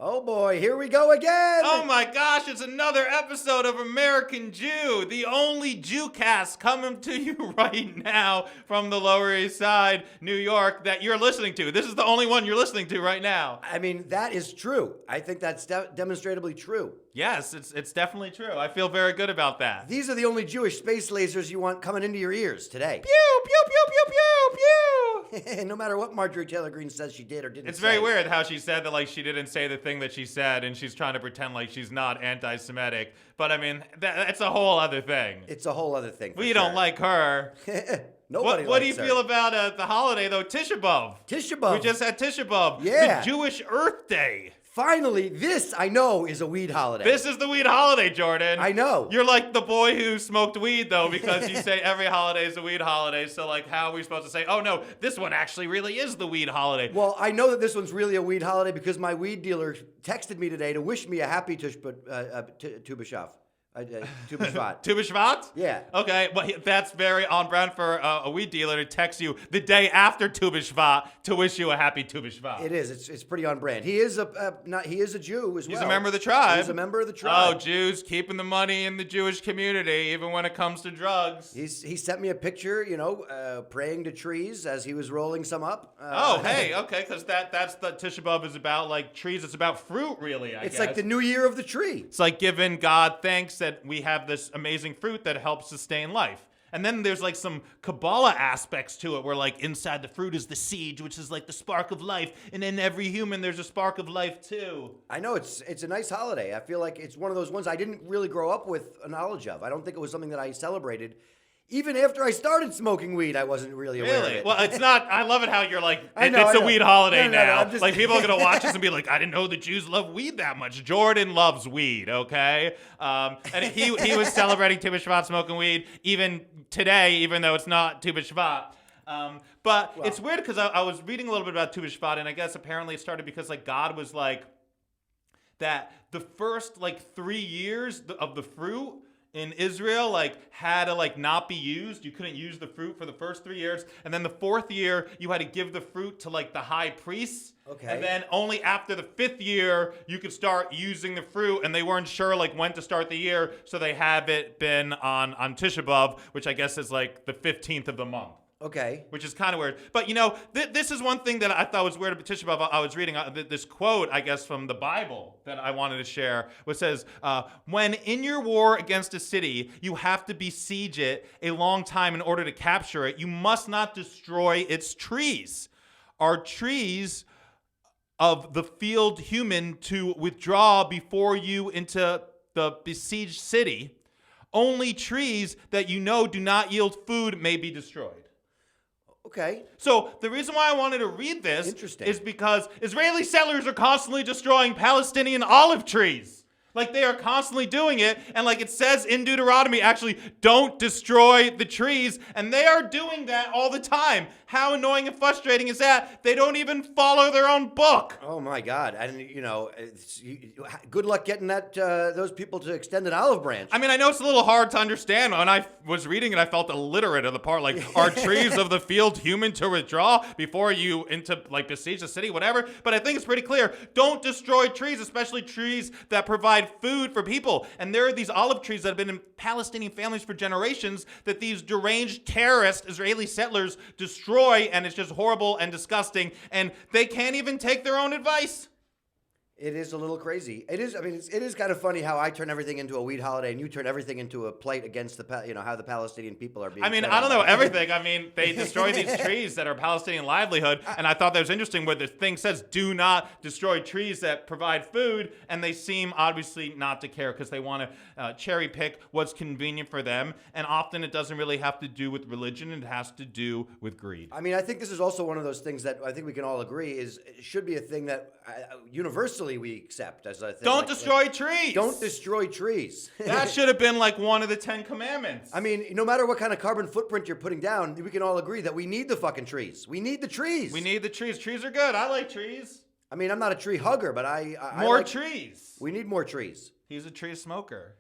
Oh boy, here we go again! Oh my gosh, it's another episode of American Jew, the only Jew cast coming to you right now from the Lower East Side, New York, that you're listening to. This is the only one you're listening to right now. I mean, that is true. I think that's demonstrably true. Yes, it's definitely true. I feel very good about that. These are the only Jewish space lasers you want coming into your ears today. Pew, pew, pew, pew, pew, pew. No matter what Marjorie Taylor Greene says she did or didn't It's very say. weird how she said that, like, she didn't say the thing that she said, and she's trying to pretend like she's not anti-Semitic. But, I mean, that's a whole other thing. It's a whole other thing. We don't like her. Nobody What do you likes her. feel about the holiday, though? Tisha B'Av. Tisha B'Av. We just had Tisha B'Av. Yeah. The Jewish Earth Day. Finally, this I know is a weed holiday. This is the weed holiday, Jordan. I know. You're like the boy who smoked weed, though, because you say every holiday is a weed holiday. So, like, how are we supposed to say, oh, no, this one actually really is the weed holiday? Well, I know that this one's really a weed holiday because my weed dealer texted me today to wish me a happy Tu B'Shvat. Tu B'Shvat. Tu B'Shvat? Yeah. Okay, well, that's very on brand for a weed dealer to text you the day after Tu B'Shvat to wish you a happy Tu B'Shvat. It is. It's pretty on brand. He is a Jew as well. He's a member of the tribe. He's a member of the tribe. Oh, Jews keeping the money in the Jewish community, even when it comes to drugs. He sent me a picture, praying to trees as he was rolling some up. Hey, okay, because that's the Tisha B'Av is about, like, trees. It's about fruit, really, I guess. It's like the new year of the tree. It's like giving God thanks that we have this amazing fruit that helps sustain life. And then there's like some Kabbalah aspects to it where like inside the fruit is the seed, which is like the spark of life. And in every human, there's a spark of life too. I know it's a nice holiday. I feel like it's one of those ones I didn't really grow up with a knowledge of. I don't think it was something that I celebrated. Even after I started smoking weed, I wasn't really aware of it. Well, it's not. I love it how you're like, I know, it's a weed holiday No, now. I'm just- Like people are gonna watch this and be like, I didn't know the Jews love weed that much. Jordan loves weed, okay? And he was celebrating Tu B'Shvat smoking weed even today, even though it's not Tu B'Shvat. But it's weird because I was reading a little bit about Tu B'Shvat, and I guess apparently it started because like God was like that the first like 3 years of the fruit in Israel, like, had to, like, not be used. You couldn't use the fruit for the first 3 years. And then the 4th year, you had to give the fruit to, like, the high priests. Okay. And then only after the 5th year, you could start using the fruit. And they weren't sure, like, when to start the year. So they have it been on Tisha B'Av, which I guess is, like, the 15th of the month. Okay. Which is kind of weird. But, this is one thing that I thought was weird about Tisha B'Av. I was reading this quote, I guess, from the Bible that I wanted to share, which says, when in your war against a city, you have to besiege it a long time in order to capture it, you must not destroy its trees. Are trees of the field human to withdraw before you into the besieged city? Only trees that do not yield food may be destroyed. Okay. So the reason why I wanted to read this Interesting. is because Israeli settlers are constantly destroying Palestinian olive trees. Like they are constantly doing it. And like it says in Deuteronomy, actually, don't destroy the trees. And they are doing that all the time. How annoying and frustrating is that? They don't even follow their own book. Oh my God! And good luck getting those people to extend an olive branch. I mean, I know it's a little hard to understand. When I was reading it, I felt illiterate at the part like, are trees of the field human to withdraw before you into like besiege the city, whatever. But I think it's pretty clear. Don't destroy trees, especially trees that provide food for people. And there are these olive trees that have been in Palestinian families for generations that these deranged terrorist Israeli settlers destroy, and it's just horrible and disgusting. And they can't even take their own advice. It is a little crazy. It is. I mean, it is kind of funny how I turn everything into a weed holiday, and you turn everything into a plight against how the Palestinian people are being. I mean, fed I don't on. know everything. I mean, they destroy these trees that are Palestinian livelihood, and I thought that was interesting where the thing says, do not destroy trees that provide food, and they seem obviously not to care because they want to cherry pick what's convenient for them, and often it doesn't really have to do with religion. It has to do with greed. I mean, I think this is also one of those things that I think we can all agree it should be a thing that universally we accept as a thing. Don't destroy trees. Don't destroy trees. That should have been like one of the 10 commandments. I mean, no matter what kind of carbon footprint you're putting down, we can all agree that we need the fucking trees. We need the trees. We need the trees. Trees are good. I like trees. I mean, I'm not a tree hugger, but I More like, trees. We need more trees. He's a tree smoker.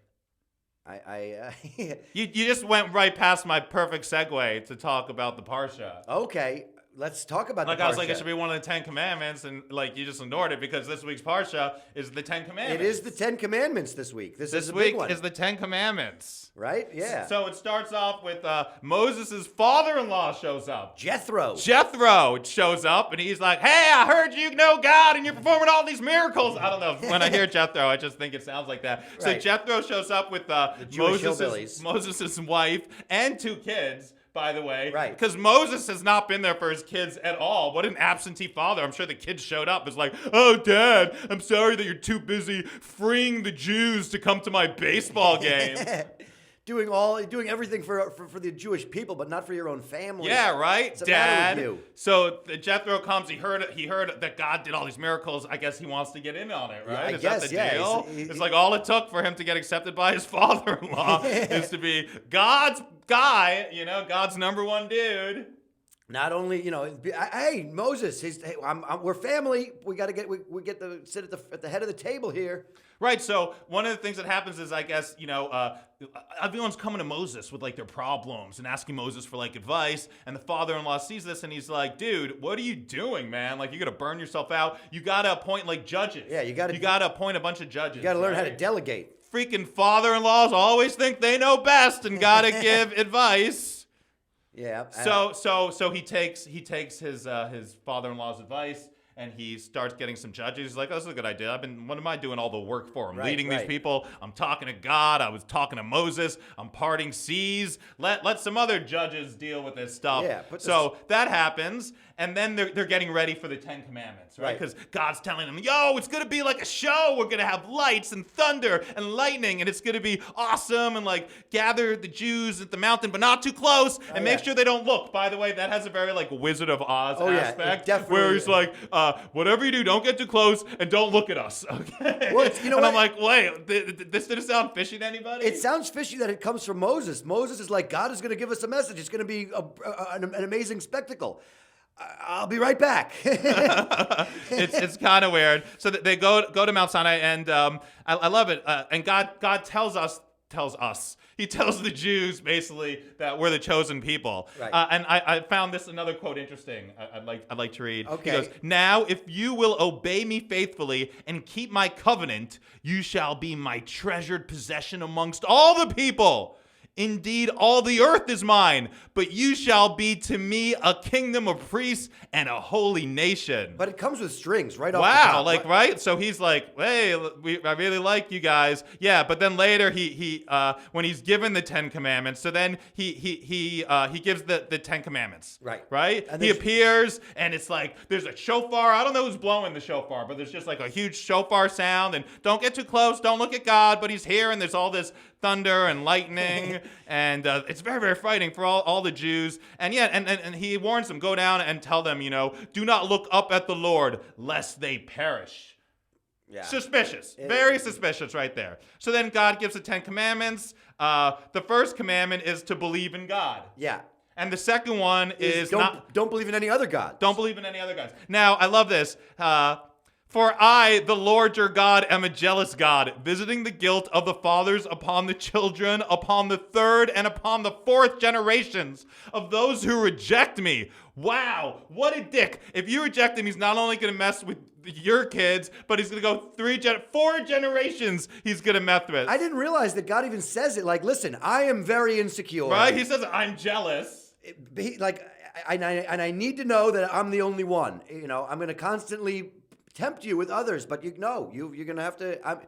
You You just went right past my perfect segue to talk about the Parsha. okay. Let's talk about Like the I was like, Parsha. it should be one of the 10 Commandments, and like you just ignored it because this week's Parsha is the 10 Commandments. It is the 10 Commandments this week. This is This a big week one. is the 10 Commandments. Right? Yeah. So it starts off with Moses' father-in-law shows up. Jethro. Jethro shows up and he's like, hey, I heard you know God and you're performing all these miracles. I don't know. When I hear Jethro, I just think it sounds like that. So Right. Jethro shows up with Jewish hillbillies. Moses' wife and 2 kids, by the way. Right. Because Moses has not been there for his kids at all. What an absentee father. I'm sure the kids showed up. It's like, oh, Dad, I'm sorry that you're too busy freeing the Jews to come to my baseball game. doing everything for the Jewish people, but not for your own family. Yeah, right, What's the matter Dad. with you? So the Jethro comes. He heard that God did all these miracles. I guess he wants to get in on it, right? I Is guess, that the yeah. deal? He's- It's like all it took for him to get accepted by his father-in-law is to be God's guy. You know, God's number one dude. Not only, hey, Moses, we're family. We got to we get to sit at the head of the table here. Right, so one of the things that happens is, I guess, everyone's coming to Moses with, like, their problems and asking Moses for, like, advice, and the father-in-law sees this, and he's like, dude, what are you doing, man? Like, you're going to burn yourself out. You got to appoint, like, judges. Yeah, you gotta appoint a bunch of judges. You got to learn how to right? delegate. Freaking father-in-laws always think they know best and got to give advice. Yeah. So he takes his father-in-law's advice, and he starts getting some judges. He's like, oh, this is a good idea. What am I doing all the work for? I'm leading these people. I'm talking to God. I was talking to Moses. I'm parting seas. Let some other judges deal with this stuff. Yeah, that happens, and then they're getting ready for the 10 Commandments, right? Right. Because God's telling them, yo, it's going to be like a show. We're going to have lights and thunder and lightning, and it's going to be awesome, and like gather the Jews at the mountain, but not too close, and make sure they don't look. By the way, that has a very like Wizard of Oz aspect. Yeah, it definitely where he's like, whatever you do, don't get too close and don't look at us, okay? Well, I'm like, wait, this didn't sound fishy to anybody? It sounds fishy that it comes from Moses. Moses is like, God is going to give us a message. It's going to be an amazing spectacle. I'll be right back. It's kind of weird. So they go to Mount Sinai, and I love it. And God tells us. He tells the Jews basically that we're the chosen people. Right. And I found another quote interesting. I'd like to read. Okay. He goes, "Now, if you will obey me faithfully and keep my covenant, you shall be my treasured possession amongst all the people. Indeed, all the earth is mine, but you shall be to me a kingdom of priests and a holy nation." But it comes with strings right off the top. Like, right? So he's like, hey, I really like you guys. Yeah, but then later he when he's given the 10 Commandments, so then he gives the 10 Commandments. Right? And He appears, and it's like, there's a shofar. I don't know who's blowing the shofar, but there's just like a huge shofar sound, and don't get too close, don't look at God, but he's here, and there's all this thunder and lightning, and it's very, very frightening for all the Jews. And yeah, and he warns them, go down and tell them, do not look up at the Lord, lest they perish. Yeah. Suspicious. Very suspicious right there. So then God gives the 10 Commandments. The first commandment is to believe in God. Yeah. And the second one is don't believe in any other god. Don't believe in any other gods. Now, I love this. For I, the Lord your God, am a jealous God, visiting the guilt of the fathers upon the children, upon the third and upon the fourth generations of those who reject me. Wow, what a dick. If you reject him, he's not only going to mess with your kids, but he's going to go 4 generations he's going to mess with. I didn't realize that God even says it. Like, listen, I am very insecure. Right? He says, I'm jealous. I need to know that I'm the only one. I'm going to constantly tempt you with others, but you're going to have to.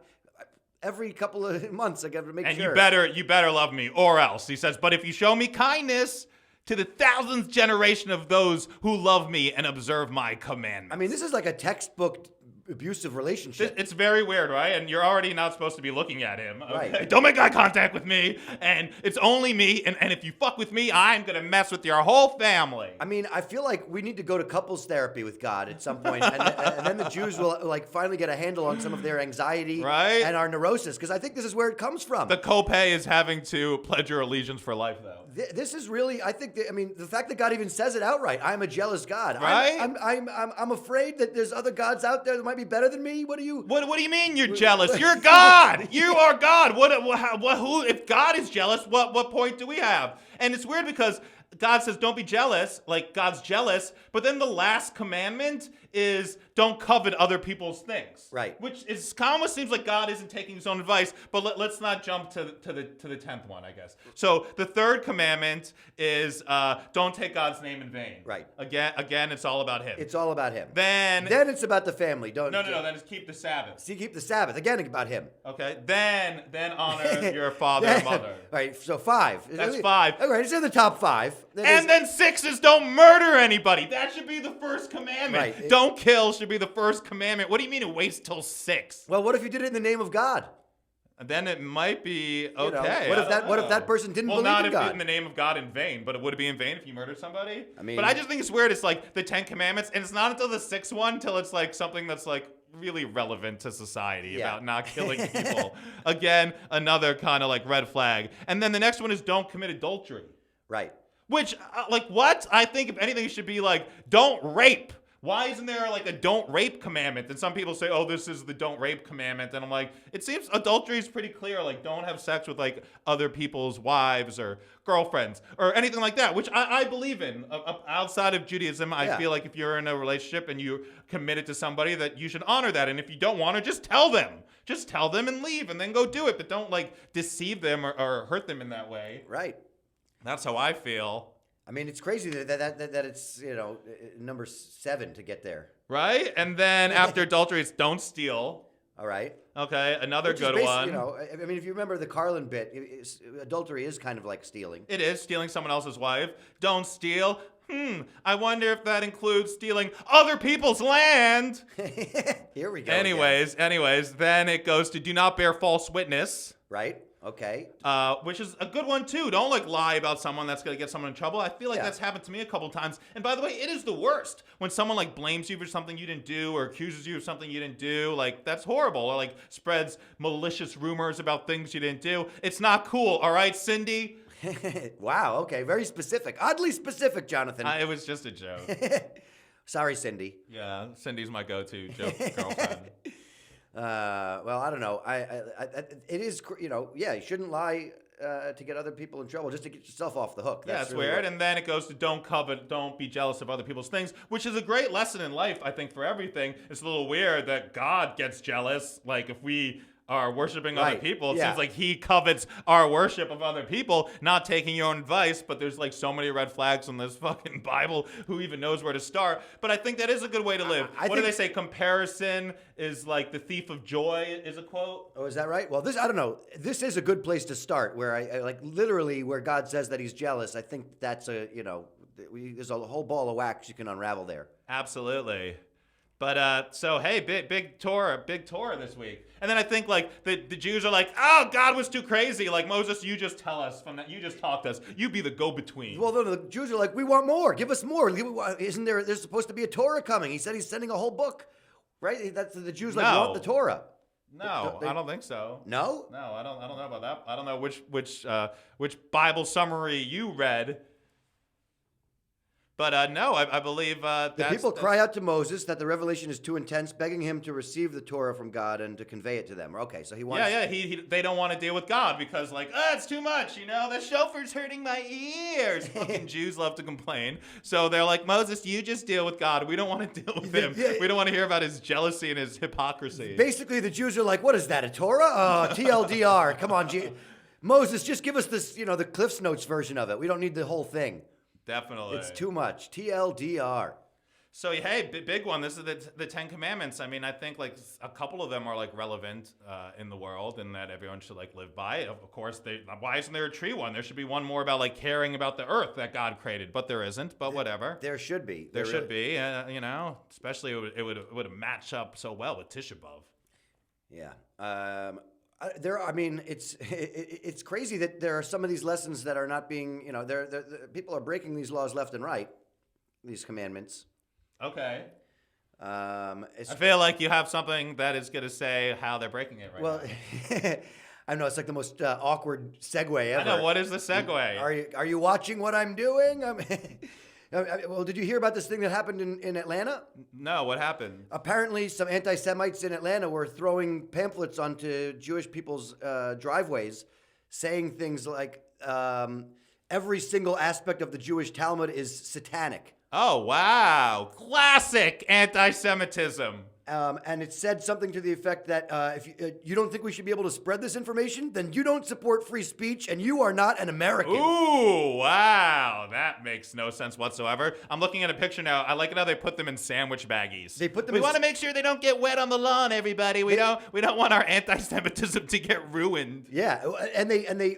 Every couple of months, I got to make sure. And you better love me, or else. He says, but if you show me kindness to the 1000th generation of those who love me and observe my commandments. I mean, this is like a textbook abusive relationship. It's very weird, right? And you're already not supposed to be looking at him. Okay? Right. Don't make eye contact with me. And it's only me. And if you fuck with me, I'm going to mess with your whole family. I mean, I feel like we need to go to couples therapy with God at some point. and then the Jews will finally get a handle on some of their anxiety and our neurosis. Because I think this is where it comes from. The copay is having to pledge your allegiance for life, though. This is really, I think, the fact that God even says it outright, I'm a jealous God. Right? I'm afraid that there's other gods out there that might be better than me. What do you mean you're jealous? You're God. You are God. Who? If God is jealous, what point do we have? And it's weird because God says, don't be jealous, like God's jealous, but then the last commandment is don't covet other people's things. Right. Which is almost seems like God isn't taking his own advice, but let's not jump to the 10th one, I guess. So the third commandment is don't take God's name in vain. Right. Again, it's all about him. It's all about him. Then it's about the family. No, then it's keep the Sabbath. See, keep the Sabbath. Again, about him. Okay. Then honor your father and mother. All right, so 5. That's 5. All right, it's in the top 5. And then 6 is don't murder anybody. That should be the first commandment. Right. Don't kill should be the first commandment. What do you mean it waits till 6? Well, what if you did it in the name of God? Then it might be okay. What if that person didn't believe not in God? in the name of God in vain, but would it be in vain if you murdered somebody? I mean, but I just think it's weird. It's like the 10 commandments, and it's not until the 6th one till it's like something that's like really relevant to society about not killing people. Again, another kind of like red flag. And then the next one is don't commit adultery. Right. Which, like, what? I think if anything, it should be like, don't rape. Why isn't there like a don't rape commandment? And some people say, oh, this is the don't rape commandment. And I'm like, it seems adultery is pretty clear. Like, don't have sex with like other people's wives or girlfriends or anything like that, which I believe in. Outside of Judaism, I feel like if you're in a relationship and you're committed to somebody, that you should honor that. And if you don't want to, just tell them. Just tell them and leave and then go do it. But don't like deceive them or hurt them in that way. Right. That's how I feel. I mean, it's crazy that it's, number 7 to get there. Right? And then after adultery, it's don't steal. All right. Okay, another good one. I mean, if you remember the Carlin bit, adultery is kind of like stealing. It is stealing someone else's wife. Don't steal. I wonder if that includes stealing other people's land. Here we go. Anyways, then it goes to do not bear false witness. Right. Okay. Which is a good one too. Don't like lie about someone that's gonna get someone in trouble. I feel like that's happened to me a couple times. And by the way, it is the worst when someone like blames you for something you didn't do or accuses you of something you didn't do. Like that's horrible. Or like spreads malicious rumors about things you didn't do. It's not cool. All right, Cindy. Wow. Okay. Very specific. Oddly specific, Jonathan. It was just a joke. Sorry, Cindy. Yeah, Cindy's my go-to joke girlfriend. Well, I don't know. It is, you shouldn't lie to get other people in trouble, just to get yourself off the hook. That's really weird. And then it goes to don't covet, don't be jealous of other people's things, which is a great lesson in life, I think, for everything. It's a little weird that God gets jealous. Like if we are worshiping other people, it seems like he covets our worship of other people, not taking your own advice. But there's like so many red flags in this fucking Bible. Who even knows where to start? But I think that is a good way to live. What do they say? Comparison is like the thief of joy is a quote. Oh, is that right? Well, I don't know. This is a good place to start where I like literally where God says that he's jealous. I think that's there's a whole ball of wax you can unravel there. Absolutely. But so hey, big Torah this week, and then I think like the Jews are like, oh, God was too crazy. Like Moses, you just tell us from that. You just talk to us. You be the go-between. Well, the Jews are like, we want more. Give us more. Isn't there? There's supposed to be a Torah coming. He said he's sending a whole book, right? That's the Jews want the Torah. No, I don't think so. No, I don't know about that. I don't know which Bible summary you read. But no, I believe the people cry out to Moses that the revelation is too intense, begging him to receive the Torah from God and to convey it to them. Okay, so he wants... They don't want to deal with God because like, it's too much, the shofar's hurting my ears. Fucking Jews love to complain. So they're like, Moses, you just deal with God. We don't want to deal with him. We don't want to hear about his jealousy and his hypocrisy. Basically, the Jews are like, what is that, a Torah? TLDR. Come on, Moses, just give us this, the Cliff's Notes version of it. We don't need the whole thing. Definitely. It's too much. TLDR. So, hey, big one. This is the 10 Commandments. I mean, I think like a couple of them are like relevant in the world and that everyone should like live by. Of course, why isn't there a tree one? There should be one more about like caring about the earth that God created, but there isn't. But whatever. There should be. There should be. Especially it would match up so well with Tisha B'Av. Yeah. It's crazy that there are some of these lessons that are not being, people are breaking these laws left and right, these commandments. Okay. I feel like you have something that is going to say how they're breaking it right now. I know it's like the most awkward segue ever. I know. What is the segue? Are you watching what I'm doing? Well, did you hear about this thing that happened in Atlanta? No, what happened? Apparently, some anti-Semites in Atlanta were throwing pamphlets onto Jewish people's driveways, saying things like, every single aspect of the Jewish Talmud is satanic. Oh, wow. Classic anti-Semitism. And it said something to the effect that if you don't think we should be able to spread this information, then you don't support free speech and you are not an American. Ooh, wow. That makes no sense whatsoever. I'm looking at a picture now. I like it how they put them in sandwich baggies. They put them We want to make sure they don't get wet on the lawn, everybody. We don't want our anti-Semitism to get ruined. Yeah, and they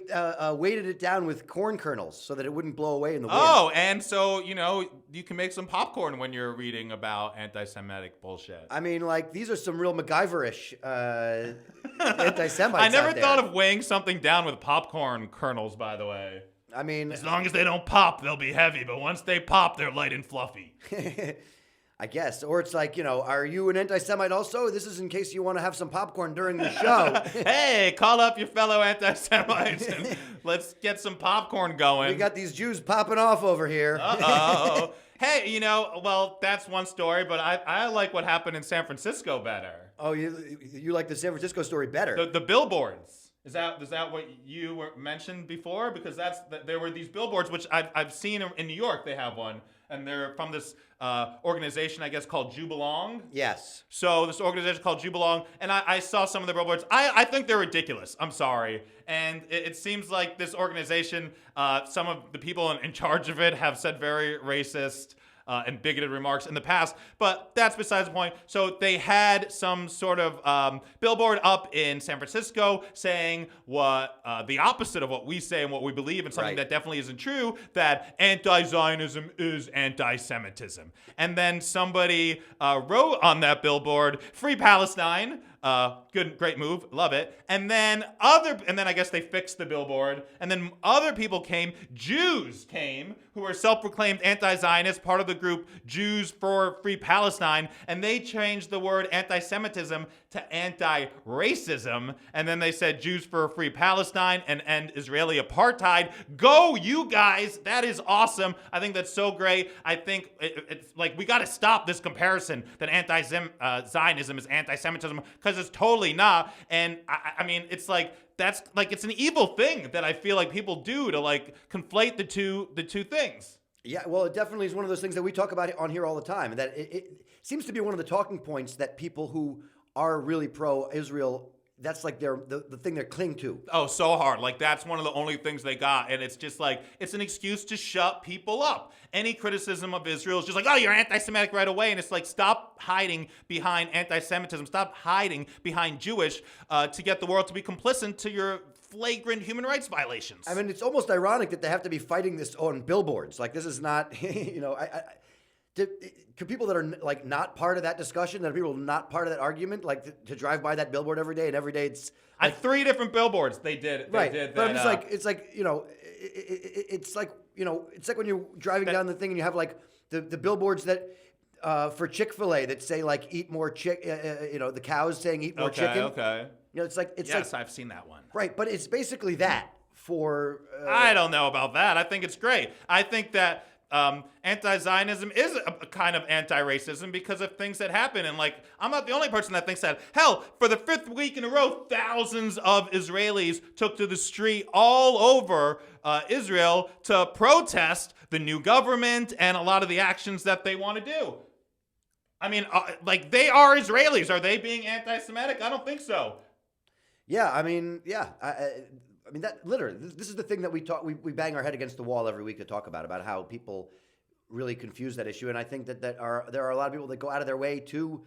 weighted it down with corn kernels so that it wouldn't blow away in the wind. Oh, and so, you can make some popcorn when you're reading about anti-Semitic bullshit. I mean, like, these are some real MacGyver-ish anti-Semites I never out there. thought of weighing something down with popcorn kernels, by the way. I mean, As long as they don't pop, they'll be heavy. But once they pop, they're light and fluffy. I guess. Or it's like, are you an anti-Semite also? This is in case you want to have some popcorn during the show. Hey, call up your fellow anti-Semites and let's get some popcorn going. We got these Jews popping off over here. Uh-oh. Hey, well, that's one story, but I like what happened in San Francisco better. Oh, you like the San Francisco story better? The billboards. Is that what you mentioned before? Because there were these billboards, which I've seen in New York. They have one, and they're from this organization, I guess, called Jubilong. Yes. So this organization called Jubilong, and I saw some of the billboards. I think they're ridiculous. I'm sorry. And it seems like this organization, some of the people in charge of it have said very racist and bigoted remarks in the past, but that's besides the point. So they had some sort of billboard up in San Francisco saying what the opposite of what we say and what we believe, and something that definitely isn't true, that anti-Zionism is anti-Semitism. And then somebody wrote on that billboard, "Free Palestine." Great move, love it. And then I guess they fixed the billboard. And then other people came, Jews came, who are self-proclaimed anti-Zionist, part of the group Jews for Free Palestine, and they changed the word anti-Semitism to anti-racism. And then they said Jews for Free Palestine and end Israeli apartheid. Go, you guys! That is awesome. I think that's so great. I think it's like we got to stop this comparison that anti-Zionism is anti-Semitism, because it's totally not. And I mean, it's like that's like it's an evil thing that I feel like people do to like conflate the two things. Yeah, well, it definitely is one of those things that we talk about on here all the time, and that it seems to be one of the talking points that people who are really pro-Israel, that's like the thing they cling to. Oh, so hard. Like, that's one of the only things they got. And it's just like, it's an excuse to shut people up. Any criticism of Israel is just like, oh, you're anti-Semitic right away. And it's like, stop hiding behind anti-Semitism. Stop hiding behind Jewish to get the world to be complicit to your flagrant human rights violations. I mean, it's almost ironic that they have to be fighting this on billboards. Like, this is not, could people that are like not part of that discussion, that are people not part of that argument, like to drive by that billboard every day, and every day it's like, 3 different billboards they did. Right, did but that, I'm just it's like when you're driving down the thing and you have like the billboards that for Chick-fil-A that say like eat more the cows saying eat more chicken. Okay. It's like yes, I've seen that one. Right, but it's basically that for. I don't know about that. I think it's great. I think that anti-Zionism is a kind of anti-racism because of things that happen. And like, I'm not the only person that thinks that. Hell, for the 5th week in a row, thousands of Israelis took to the street all over Israel to protest the new government and a lot of the actions that they want to do. I mean, they are Israelis. Are they being anti-Semitic? I don't think so. Yeah, I mean, yeah. I mean, that literally, this is the thing that we bang our head against the wall every week to talk about how people really confuse that issue. And I think that there are a lot of people that go out of their way to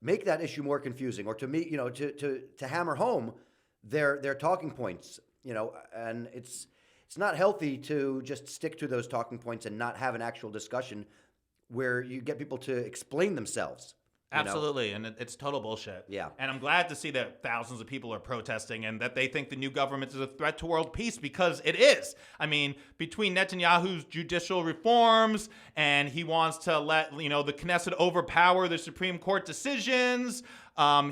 make that issue more confusing, or to hammer home their talking points, and it's not healthy to just stick to those talking points and not have an actual discussion where you get people to explain themselves. Absolutely, and it's total bullshit. Yeah. And I'm glad to see that thousands of people are protesting and that they think the new government is a threat to world peace, because it is. I mean, between Netanyahu's judicial reforms and he wants to let, the Knesset overpower the Supreme Court decisions,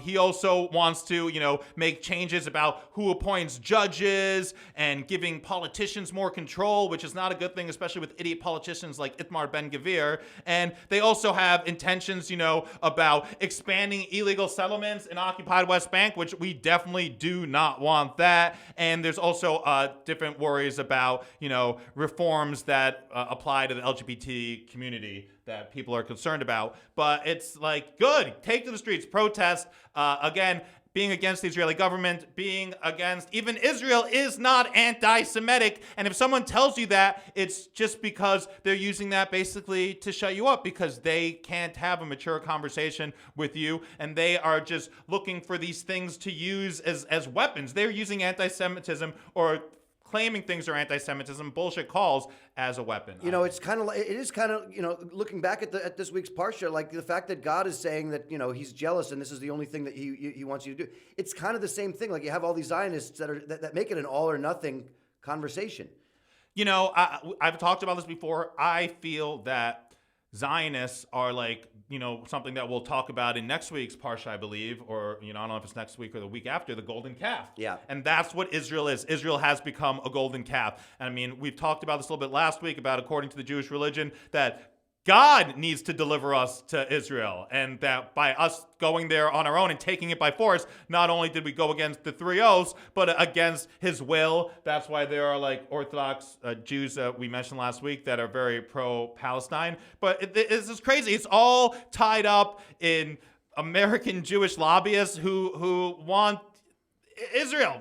He also wants to, make changes about who appoints judges and giving politicians more control, which is not a good thing, especially with idiot politicians like Itmar Ben-Gvir. And they also have intentions, about expanding illegal settlements in occupied West Bank, which we definitely do not want that. And there's also different worries about, reforms that apply to the LGBT community that people are concerned about. But it's like, good, take to the streets, protest. Again, being against the Israeli government, being against even Israel is not anti-Semitic. And if someone tells you that, it's just because they're using that basically to shut you up, because they can't have a mature conversation with you, and they are just looking for these things to use as weapons. They're using anti-Semitism or claiming things are anti-Semitism, bullshit calls, as a weapon. It's kind of, it is kind of, looking back at this week's Parsha, like the fact that God is saying that, he's jealous and this is the only thing that he wants you to do. It's kind of the same thing. Like you have all these Zionists that make it an all or nothing conversation. I've talked about this before. I feel that Zionists are like, something that we'll talk about in next week's Parsha, I believe, or, I don't know if it's next week or the week after, the golden calf. Yeah. And that's what Israel is. Israel has become a golden calf. And I mean, we've talked about this a little bit last week about, according to the Jewish religion, that God needs to deliver us to Israel, and that by us going there on our own and taking it by force, not only did we go against the three oaths, but against his will. That's why there are like Orthodox Jews that we mentioned last week that are very pro-Palestine. But this is crazy. It's all tied up in American Jewish lobbyists who want Israel.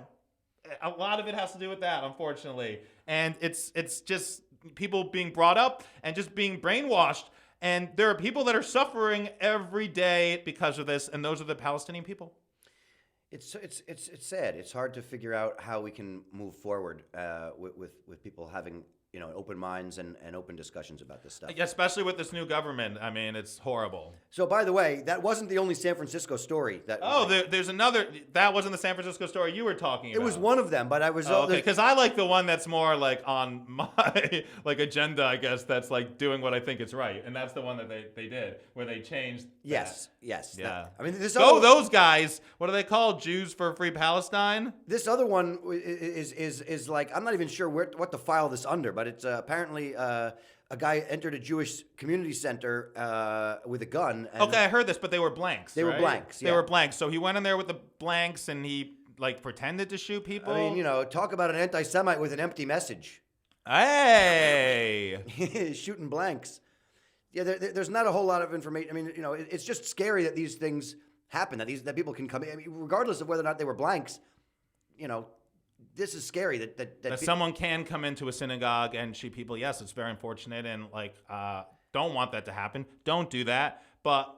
A lot of it has to do with that, unfortunately. And it's just people being brought up and just being brainwashed. And there are people that are suffering every day because of this, and those are the Palestinian people. It's sad. It's hard to figure out how we can move forward with people having open minds and open discussions about this stuff. Especially with this new government. I mean, it's horrible. So, by the way, that wasn't the only San Francisco story. There's another. That wasn't the San Francisco story you were talking about. It was one of them, but I was... okay, because I like the one that's more like on my agenda, I guess, that's like doing what I think is right. And that's the one that they did, where they changed Yes. Yeah. Those guys. What are they called? Jews for Free Palestine? This other one is like, I'm not even sure what to file this under, but it's apparently a guy entered a Jewish community center with a gun. Okay, I heard this, but they were blanks. They were blanks. Yeah. They were blanks. So he went in there with the blanks and he like pretended to shoot people. I mean, talk about an anti-Semite with an empty message. Hey, shooting blanks. Yeah, there's not a whole lot of information. I mean, it's just scary that these things happen. That people can come in, regardless of whether or not they were blanks. This is scary that someone can come into a synagogue and shoot people. Yes, it's very unfortunate, and don't want that to happen. Don't do that. But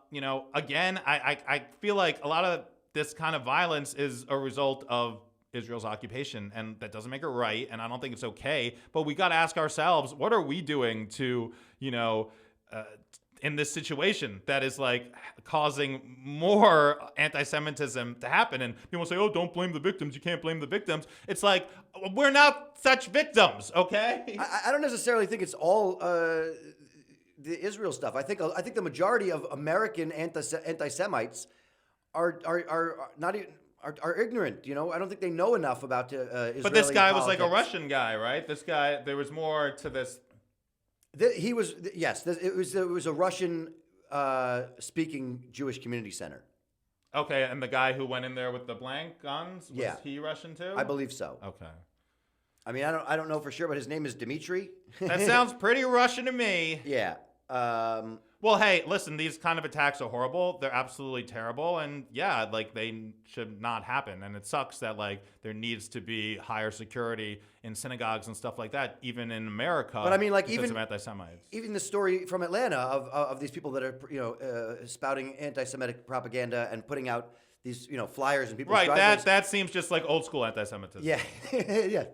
again, I feel like a lot of this kind of violence is a result of Israel's occupation, and that doesn't make it right. And I don't think it's okay. But we got to ask ourselves, what are we doing to in this situation that is like causing more anti-Semitism to happen? And people say, oh, don't blame the victims. You can't blame the victims. It's like, we're not such victims, okay? I don't necessarily think it's all the Israel stuff. I think the majority of American anti-Semites are not even... Are ignorant, I don't think they know enough about Israeli But this guy politics. was like a Russian guy, right? This guy, there was more to this. He was, yes. It was a Russian speaking Jewish community center. Okay, and the guy who went in there with the blank guns, was he Russian too? I believe so. Okay. I mean, I don't know for sure, but his name is Dmitry. That sounds pretty Russian to me. Yeah. Well, hey, listen, these kind of attacks are horrible. They're absolutely terrible. And yeah, like they should not happen. And it sucks that like there needs to be higher security in synagogues and stuff like that, even in America. But I mean, like even anti-Semites. Even the story from Atlanta of these people that are spouting anti-Semitic propaganda and putting out these flyers and people's driveways. That seems just like old school anti-Semitism. Yeah, yeah.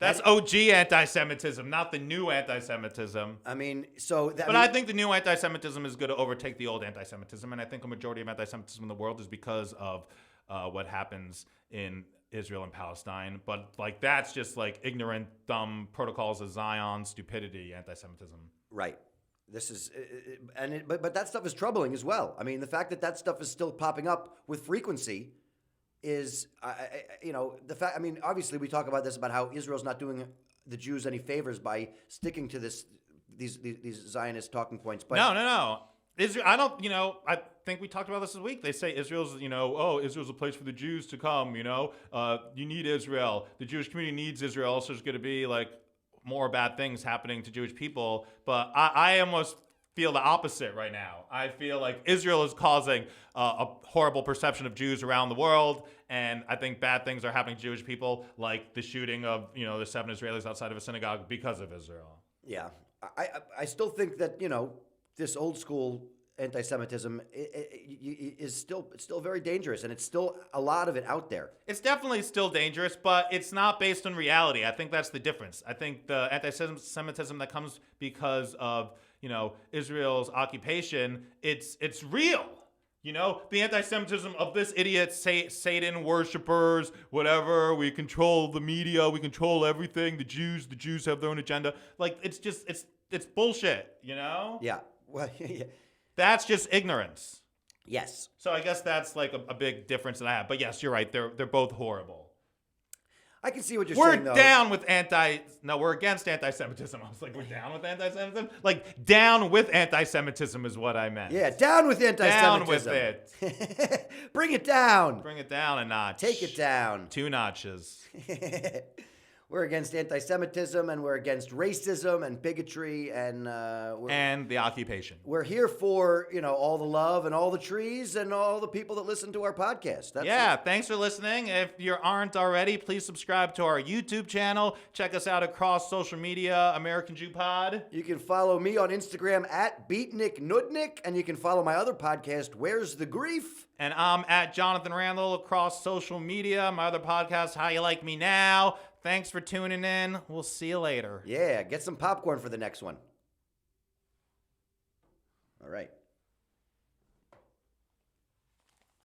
That's OG anti-Semitism, not the new anti-Semitism. I mean, I think the new anti-Semitism is going to overtake the old anti-Semitism, and I think a majority of anti-Semitism in the world is because of what happens in Israel and Palestine. But like that's just like ignorant, dumb protocols of Zion, stupidity, anti-Semitism. Right. This is, but that stuff is troubling as well. I mean, the fact that stuff is still popping up with frequency is, the fact. I mean, obviously, we talk about this about how Israel's not doing the Jews any favors by sticking to these Zionist talking points. But no. Israel, I think we talked about this week. They say Israel's, Israel's a place for the Jews to come. You need Israel. The Jewish community needs Israel. Also, there's going to be like more bad things happening to Jewish people. But I almost feel the opposite right now. I feel like Israel is causing a horrible perception of Jews around the world. And I think bad things are happening to Jewish people, like the shooting of, the 7 Israelis outside of a synagogue because of Israel. Yeah. I still think that, this old school anti-Semitism is still very dangerous, and it's still a lot of it out there. It's definitely still dangerous, but it's not based on reality. I think that's the difference. I think the anti-Semitism that comes because of, Israel's occupation, it's real. The anti-Semitism of this idiot, Satan worshippers, whatever, we control the media, we control everything, the Jews have their own agenda. Like, it's bullshit, Yeah. Well, yeah. That's just ignorance. Yes. So I guess that's like a big difference that I have. But yes, you're right. They're both horrible. I can see what you're We're saying, though. We're against anti-Semitism. I was like, we're down with anti-Semitism? Like, down with anti-Semitism is what I meant. Yeah, down with anti-Semitism. Down with it. Bring it down. Bring it down a notch. Take it down. 2 notches. We're against anti-Semitism, and we're against racism and bigotry, and the occupation. We're here for all the love and all the trees and all the people that listen to our podcast. Thanks for listening. If you aren't already, please subscribe to our YouTube channel. Check us out across social media, American Jew Pod. You can follow me on Instagram at BeatnikNudnik, and you can follow my other podcast, Where's the Grief? And I'm at Jonathan Randall across social media. My other podcast, How You Like Me Now. Thanks for tuning in. We'll see you later. Yeah, get some popcorn for the next one. All right.